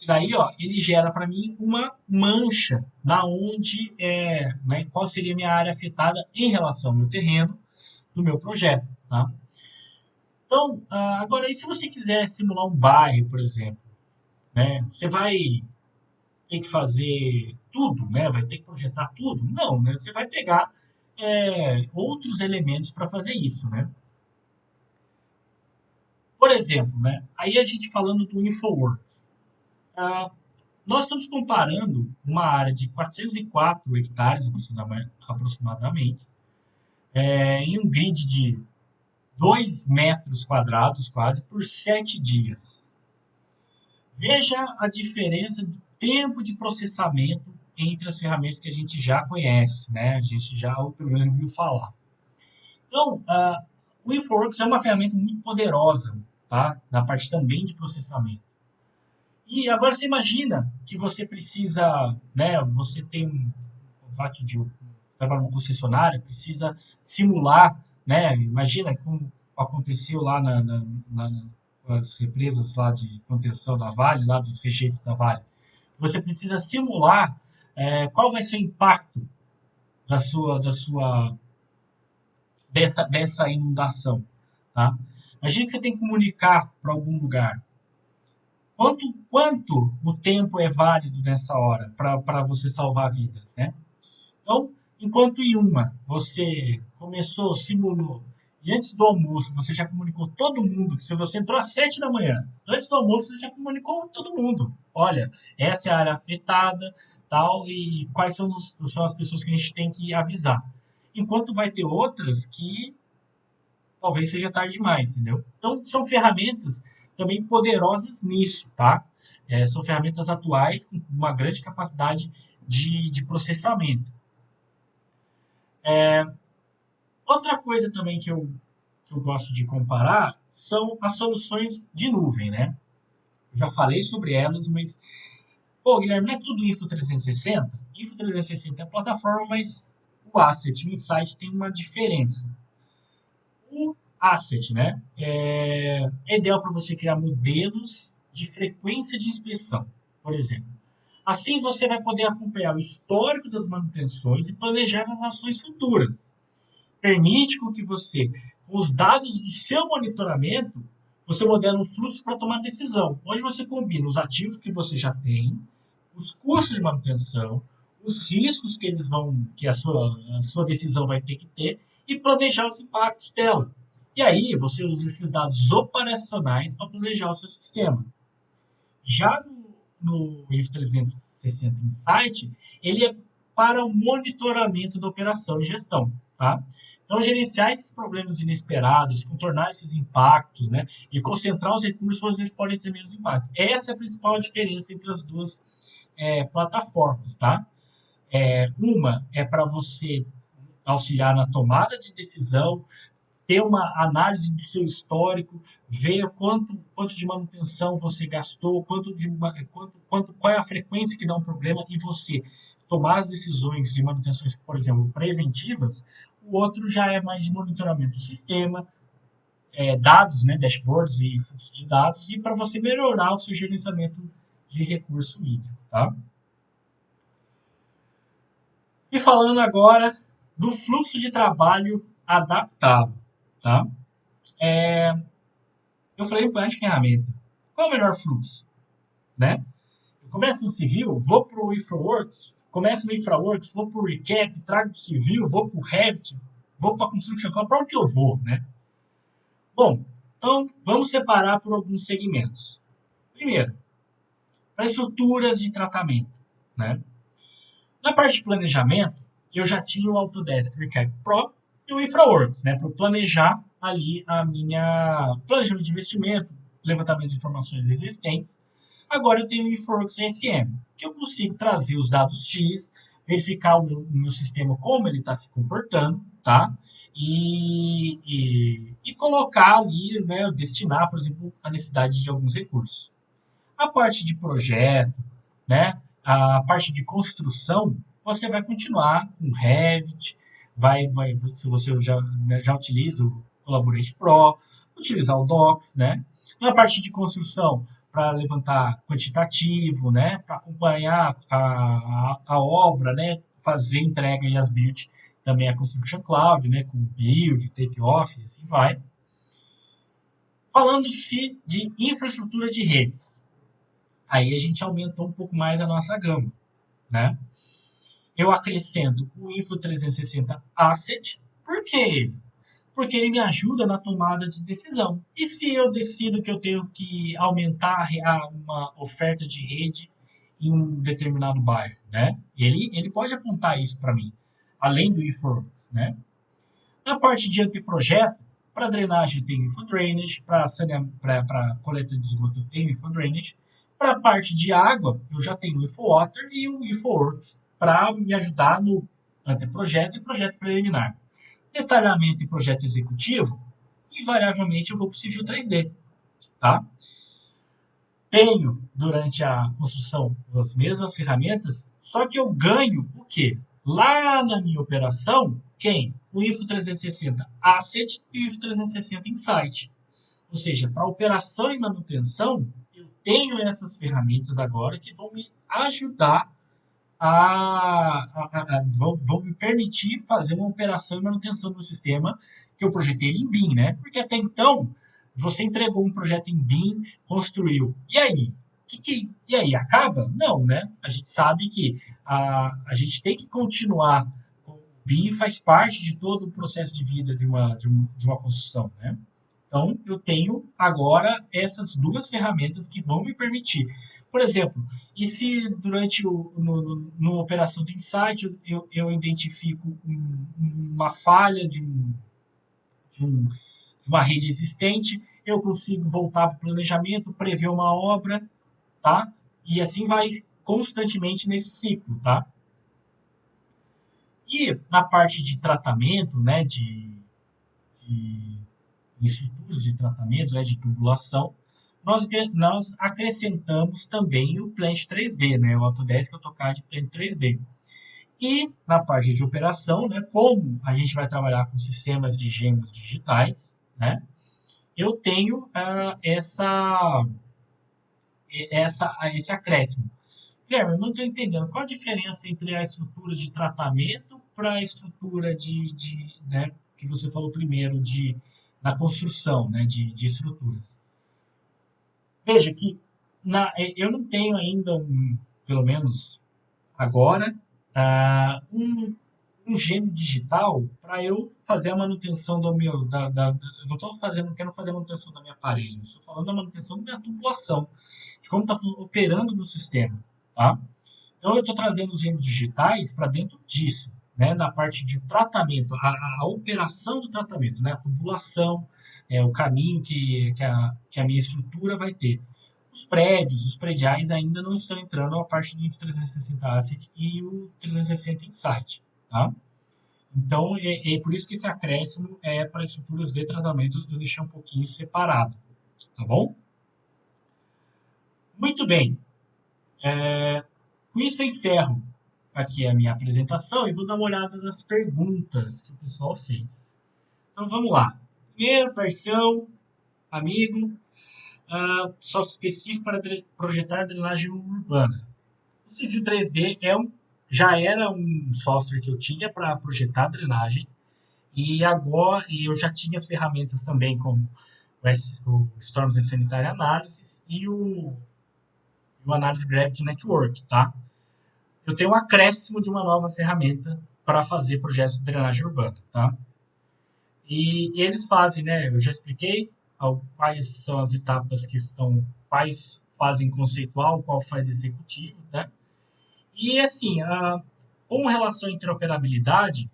E daí, ó, ele gera para mim uma mancha na onde, né, qual seria a minha área afetada em relação ao meu terreno, do meu projeto. Tá? Então, agora, e se você quiser simular um bairro, por exemplo, né, você vai ter que fazer tudo, né? Vai ter que projetar tudo? Não, né? Você vai pegar outros elementos para fazer isso, né? Por exemplo, né? Aí a gente falando do InfoWorks. Nós estamos comparando uma área de 404 hectares aproximadamente, em um grid de 2 metros quadrados quase por 7 dias. Veja a diferença de tempo de processamento entre as ferramentas que a gente já conhece, né? A gente já, ou pelo menos, ouviu falar. Então, o InfoWorks é uma ferramenta muito poderosa, tá? Na parte também de processamento. E agora você imagina que você precisa, né? Você tem um contrato trabalha numa concessionária, precisa simular, né? Imagina como aconteceu lá nas represas lá de contenção da Vale, lá dos rejeitos da Vale. Você precisa simular qual vai ser o impacto dessa inundação. Tá? Imagina que você tem que comunicar para algum lugar. Quanto o tempo é válido nessa hora para você salvar vidas, né? Então, enquanto em uma você começou, simulou, e antes do almoço você já comunicou todo mundo, se você entrou às 7 da manhã, antes do almoço você já comunicou todo mundo. Olha, essa é a área afetada, tal, e quais são as pessoas que a gente tem que avisar. Enquanto vai ter outras que talvez seja tarde demais, entendeu? Então, são ferramentas também poderosas nisso, tá? São ferramentas atuais com uma grande capacidade de processamento. Outra coisa também que eu gosto de comparar são as soluções de nuvem, né? Eu já falei sobre elas, mas... Pô, Guilherme, não é tudo Info 360? Info 360 é a plataforma, mas o Asset, o Insight tem uma diferença. O Asset, né? É ideal para você criar modelos de frequência de inspeção, por exemplo. Assim, você vai poder acompanhar o histórico das manutenções e planejar as ações futuras. Permite que você, com os dados do seu monitoramento, você modela um fluxo para tomar decisão. Onde você combina os ativos que você já tem, os custos de manutenção, os riscos que a sua decisão vai ter que ter e planejar os impactos dela. E aí você usa esses dados operacionais para planejar o seu sistema. Já no Info 360 Insight, ele é para o monitoramento da operação e gestão. Tá? Então, gerenciar esses problemas inesperados, contornar esses impactos, né, e concentrar os recursos onde eles podem ter menos impacto. Essa é a principal diferença entre as duas plataformas. Tá? Uma é para você auxiliar na tomada de decisão, ter uma análise do seu histórico, ver quanto de manutenção você gastou, qual é a frequência que dá um problema e você tomar as decisões de manutenções, por exemplo, preventivas. O outro já é mais de monitoramento do sistema, dados, né, dashboards e fluxo de dados, e para você melhorar o seu gerenciamento de recurso hídrico. Tá? E falando agora do fluxo de trabalho adaptado. Tá? Eu falei para a ferramenta. Qual é o melhor fluxo? né? Eu começo no civil, vou para o InfraWorks, começo no InfraWorks, vou para o Recap, trago para o civil, vou para o Revit, vou para a Construction Cloud, para onde que eu vou, né? Bom, então vamos separar por alguns segmentos. Primeiro, para estruturas de tratamento, né? Na parte de planejamento, eu já tinha o Autodesk Recap Pro e o InfraWorks, né? Para planejar ali a minha planejamento de investimento, levantamento de informações existentes. Agora eu tenho o InfraWorks SM, que eu consigo trazer os dados X, verificar o meu sistema, como ele está se comportando, tá? E colocar ali, né, destinar, por exemplo, a necessidade de alguns recursos. A parte de projeto, né, a parte de construção, você vai continuar com Revit, se você já utiliza o Collaborate Pro, utilizar o Docs, né? Na parte de construção, para levantar quantitativo, né, para acompanhar a obra, né, fazer entrega e as build, também a Construction Cloud, né, com build, take-off, e assim vai. Falando-se de infraestrutura de redes, aí a gente aumentou um pouco mais a nossa gama, né? Eu acrescento o Info 360 Asset, por que ele? Porque ele me ajuda na tomada de decisão. E se eu decido que eu tenho que aumentar uma oferta de rede em um determinado bairro, né? Ele pode apontar isso para mim, além do InfoWorks, né? Na parte de anteprojeto, para drenagem eu tenho InfoDrainage, para coleta de esgoto eu tenho InfoDrainage, para a parte de água eu já tenho o InfoWater e o InfoWorks para me ajudar no anteprojeto e projeto preliminar. Detalhamento e projeto executivo, invariavelmente eu vou para o Civil 3D, tá? Tenho, durante a construção, as mesmas ferramentas, só que eu ganho o quê? Lá na minha operação, quem? O Info 360 Asset e o Info 360 Insight. Ou seja, para operação e manutenção, eu tenho essas ferramentas agora que vão me ajudar vão me permitir fazer uma operação e manutenção do sistema que eu projetei ele em BIM, né? Porque até então, você entregou um projeto em BIM, construiu. E aí? E aí, acaba? Não, né? A gente sabe que a gente tem que continuar. O BIM faz parte de todo o processo de vida de uma construção, né? Então, eu tenho agora essas duas ferramentas que vão me permitir. Por exemplo, e se durante numa operação do Insight eu identifico uma falha de uma rede existente, eu consigo voltar para o planejamento, prever uma obra, tá? E assim vai constantemente nesse ciclo, tá? E na parte de tratamento, né, de estruturas de tratamento, né, de tubulação, nós acrescentamos também o Plant 3D, né, o Autodesk AutoCAD Plant 3D. E na parte de operação, né, como a gente vai trabalhar com sistemas de gêmeos digitais, né, eu tenho esse acréscimo. Guilherme, eu não estou entendendo qual a diferença entre a estrutura de tratamento para a estrutura né, que você falou primeiro, na construção, né, de estruturas. Veja que eu não tenho ainda, pelo menos agora, um gêmeo digital para eu fazer a manutenção do meu... eu não quero fazer a manutenção da minha parede, estou falando da manutenção da minha tubulação, de como está operando no sistema, tá? Então, eu estou trazendo os gêmeos digitais para dentro disso, né, na parte de tratamento, a operação do tratamento, né, a tubulação, o caminho que a minha estrutura vai ter. Os prédios, os prediais ainda não estão entrando na parte do 360 Asset e o 360 Insight. Tá? Então, é por isso que esse acréscimo é para estruturas de tratamento, eu deixei um pouquinho separado. Tá bom? Muito bem. Com isso eu encerro aqui a minha apresentação e vou dar uma olhada nas perguntas que o pessoal fez. Então vamos lá. Primeira versão, amigo, software específico para projetar drenagem urbana. O Civil 3D já era um software que eu tinha para projetar drenagem e agora eu já tinha as ferramentas também como o Storms and Sanitary Analysis e o e o Analysis Gravity Network, tá? Eu tenho um acréscimo de uma nova ferramenta para fazer projetos de drenagem urbana, tá? E eles fazem, né? Eu já expliquei quais são as etapas que estão, quais fazem conceitual, qual faz executivo, né? E assim, com relação à interoperabilidade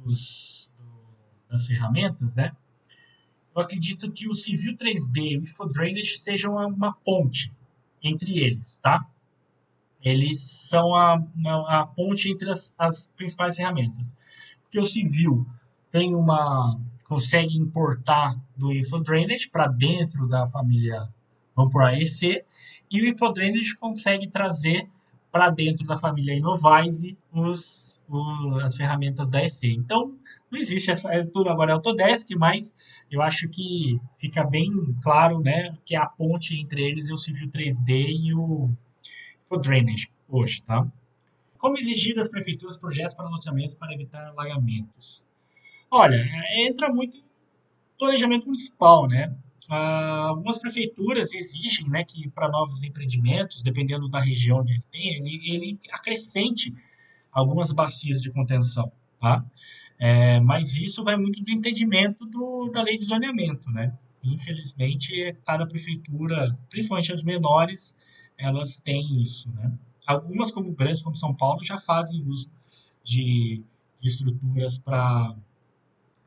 das ferramentas, né? Eu acredito que o Civil 3D e o InfoDrainage sejam uma ponte entre eles, tá? Eles são a ponte entre as principais ferramentas. Porque o Civil consegue importar do InfoDrainage para dentro da família, vamos por AEC, e o InfoDrainage consegue trazer para dentro da família Innovise as ferramentas da EC. Então, não existe, tudo agora é Autodesk, mas eu acho que fica bem claro, né, que a ponte entre eles é o Civil 3D e o InfoDrainage hoje, tá? Como exigir das prefeituras projetos para loteamentos para evitar alagamentos? Olha, entra muito em planejamento municipal, né? Algumas prefeituras exigem, né, que para novos empreendimentos, dependendo da região onde ele tem, ele acrescente algumas bacias de contenção, tá? Mas isso vai muito do entendimento da lei de zoneamento, né? Infelizmente, cada prefeitura, principalmente as menores, elas têm isso, né? Algumas, como grandes, como São Paulo, já fazem uso de estruturas para,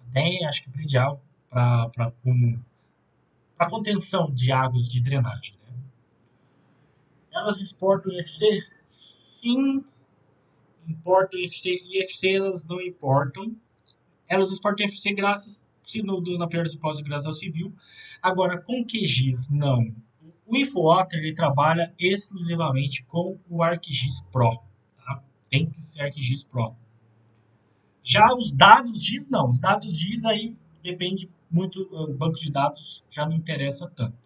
até acho que predial, para contenção de águas de drenagem, né? Elas exportam IFC? Sim, importam IFC. IFC elas não importam. Elas exportam IFC na pior das hipóteses, graças ao civil. Agora, com QGIS, não. O InfoWater ele trabalha exclusivamente com o ArcGIS Pro. Tá? Tem que ser ArcGIS Pro. Já os dados GIS, não. Os dados GIS aí depende muito, o banco de dados já não interessa tanto.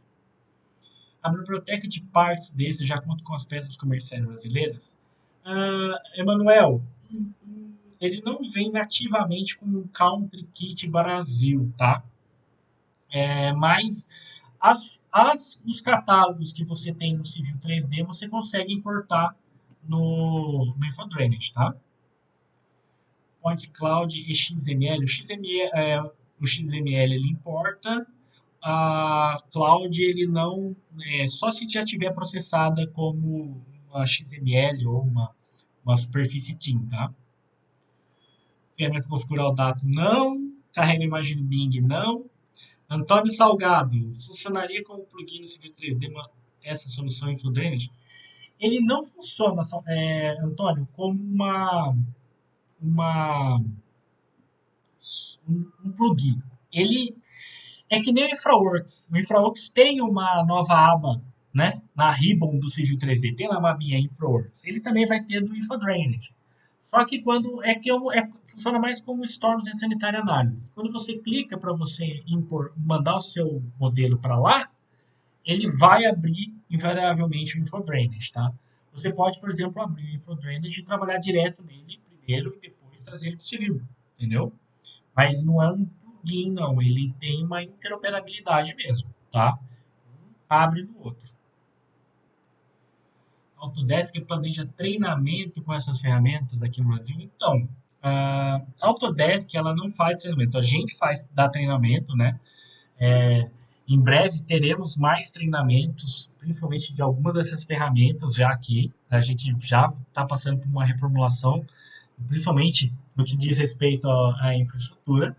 A biblioteca de partes desse já conta com as peças comerciais brasileiras. Emanuel, ele não vem nativamente com o Country Kit Brasil, tá? Mas os catálogos que você tem no Civil 3D, você consegue importar no InfoDrainage, tá? Point Cloud e XML. O XML ele importa, a Cloud ele não, só se já tiver processada como uma XML ou uma superfície TIM, tá? Ferramenta configurar o dado, não. Carrega a imagem do Bing, não. Antônio Salgado, funcionaria como plugin no Civil 3D essa solução InfoDrainage? Ele não funciona, Antônio, como um plugin. Ele é que nem o InfraWorks. O InfraWorks tem uma nova aba, né, na ribbon do Civil 3D. Tem lá uma abinha InfraWorks. Ele também vai ter do InfoDrainage. Só que funciona mais como Storms and Sanitary Analysis. Quando você clica para você mandar o seu modelo para lá, ele vai abrir invariavelmente o InfoDrainage, tá? Você pode, por exemplo, abrir o InfoDrainage e trabalhar direto nele primeiro e depois trazer ele para o Civil, entendeu? Mas não é um plugin, não. Ele tem uma interoperabilidade mesmo, tá? Um abre no outro. Autodesk planeja treinamento com essas ferramentas aqui no Brasil? Então, a Autodesk ela não faz treinamento. A gente dá treinamento, né? Em breve teremos mais treinamentos, principalmente de algumas dessas ferramentas já aqui. A gente já está passando por uma reformulação, principalmente no que diz respeito à infraestrutura.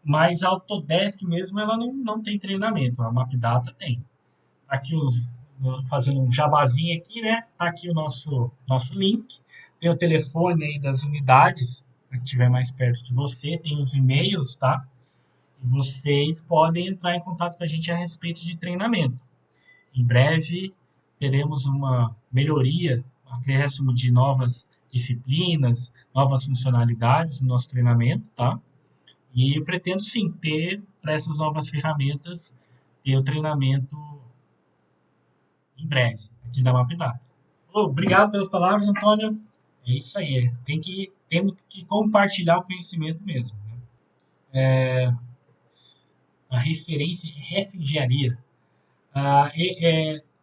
Mas a Autodesk mesmo ela não tem treinamento. A MapData tem. Aqui fazendo um jabazinho aqui, né? Tá aqui o nosso link. Tem o telefone aí das unidades, que estiver mais perto de você. Tem os e-mails, tá? E vocês podem entrar em contato com a gente a respeito de treinamento. Em breve teremos uma melhoria, um acréscimo de novas disciplinas, novas funcionalidades no nosso treinamento, tá? E eu pretendo sim ter para essas novas ferramentas ter o treinamento em breve, aqui da MapData. Obrigado pelas palavras, Antônio. É isso aí. Temos que compartilhar o conhecimento mesmo, né? A referência, engenharia.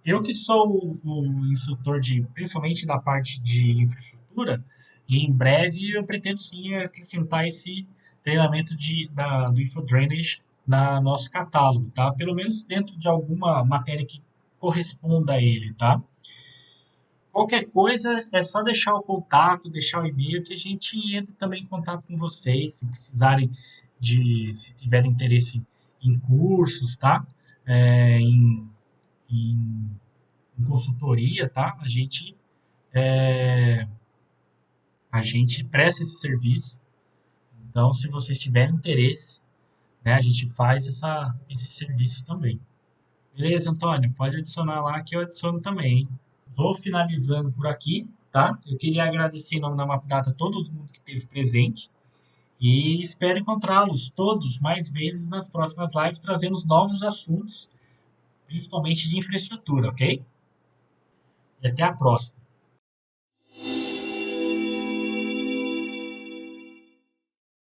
Eu que sou o instrutor principalmente da parte de infraestrutura, e em breve eu pretendo sim acrescentar esse treinamento do InfoDrainage na nosso catálogo, tá? Pelo menos dentro de alguma matéria que corresponda a ele, tá? Qualquer coisa é só deixar o contato, deixar o e-mail que a gente entra também em contato com vocês, se precisarem se tiverem interesse em cursos, tá? Em consultoria, tá? A gente presta esse serviço. Então, se vocês tiverem interesse, né, a gente faz esse serviço também. Beleza, Antônio? Pode adicionar lá que eu adiciono também, hein? Vou finalizando por aqui, tá? Eu queria agradecer em nome da MapData todo mundo que esteve presente e espero encontrá-los todos mais vezes nas próximas lives, trazendo novos assuntos, principalmente de infraestrutura, ok? E até a próxima.